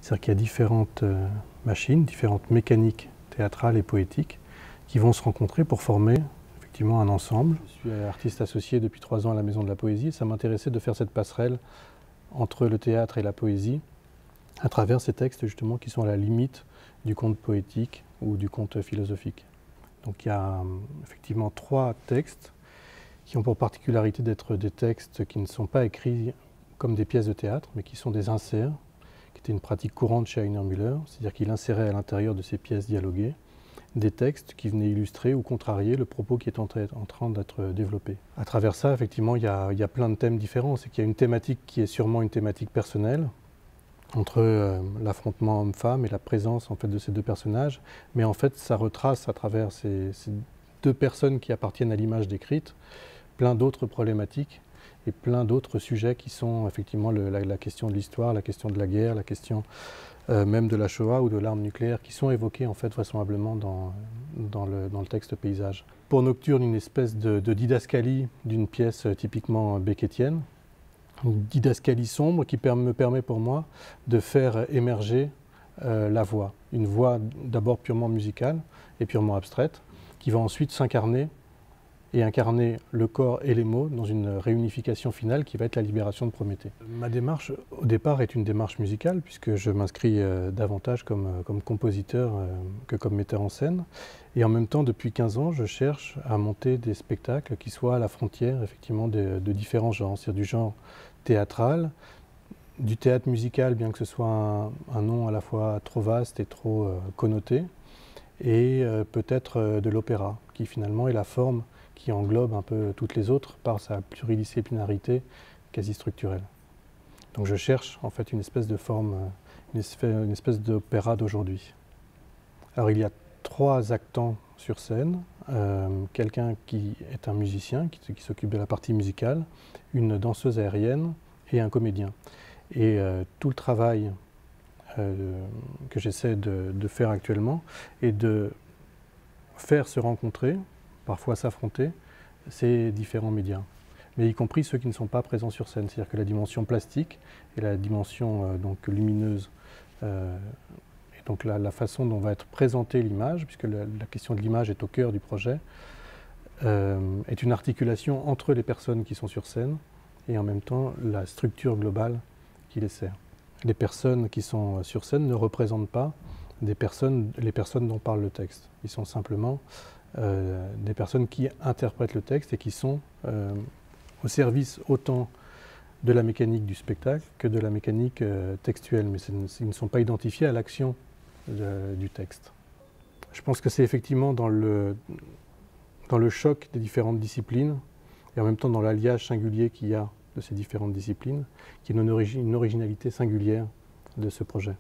C'est-à-dire qu'il y a différentes machines, différentes mécaniques théâtrales et poétiques qui vont se rencontrer pour former effectivement un ensemble. Je suis artiste associé depuis 3 ans à la Maison de la Poésie et ça m'intéressait de faire cette passerelle entre le théâtre et la poésie à travers ces textes justement qui sont à la limite du conte poétique ou du conte philosophique. Donc il y a effectivement 3 textes qui ont pour particularité d'être des textes qui ne sont pas écrits comme des pièces de théâtre, mais qui sont des inserts, qui était une pratique courante chez Heiner Müller, c'est-à-dire qu'il insérait à l'intérieur de ces pièces dialoguées des textes qui venaient illustrer ou contrarier le propos qui est en train d'être développé. À travers ça, effectivement, il y a plein de thèmes différents. C'est qu'il y a une thématique qui est sûrement une thématique personnelle, entre l'affrontement homme-femme et la présence en fait, de ces 2 personnages, mais en fait ça retrace à travers ces 2 personnes qui appartiennent à l'image décrite plein d'autres problématiques et plein d'autres sujets qui sont effectivement la question de l'histoire, la question de la guerre, la question même de la Shoah ou de l'arme nucléaire qui sont évoquées en fait vraisemblablement dans le texte paysage. Pour Nocturne, une espèce de didascalie d'une pièce typiquement beckettienne, une didascalie sombre qui me permet pour moi de faire émerger la voix. Une voix d'abord purement musicale et purement abstraite, qui va ensuite s'incarner et incarner le corps et les mots dans une réunification finale qui va être la libération de Prométhée. Ma démarche au départ est une démarche musicale puisque je m'inscris davantage comme compositeur que comme metteur en scène. Et en même temps, depuis 15 ans, je cherche à monter des spectacles qui soient à la frontière effectivement de différents genres, c'est-à-dire du genre théâtral, du théâtre musical, bien que ce soit un nom à la fois trop vaste et trop connoté, et peut-être de l'opéra, qui finalement est la forme qui englobe un peu toutes les autres par sa pluridisciplinarité quasi structurelle. Donc je cherche en fait une espèce de forme, une espèce d'opéra d'aujourd'hui. Alors il y a 3 actants sur scène, quelqu'un qui est un musicien, qui s'occupe de la partie musicale, une danseuse aérienne et un comédien. Et tout le travail que j'essaie de faire actuellement est de faire se rencontrer, parfois s'affronter, ces différents médias, mais y compris ceux qui ne sont pas présents sur scène, c'est-à-dire que la dimension plastique et la dimension donc lumineuse, et donc la façon dont va être présentée l'image, puisque la question de l'image est au cœur du projet, est une articulation entre les personnes qui sont sur scène et en même temps la structure globale qui les sert. Les personnes qui sont sur scène ne représentent pas les personnes dont parle le texte. Ils sont simplement des personnes qui interprètent le texte et qui sont au service autant de la mécanique du spectacle que de la mécanique textuelle, mais ils ne sont pas identifiés à l'action du texte. Je pense que c'est effectivement dans le choc des différentes disciplines et en même temps dans l'alliage singulier qu'il y a de ces différentes disciplines, qui est une originalité singulière de ce projet.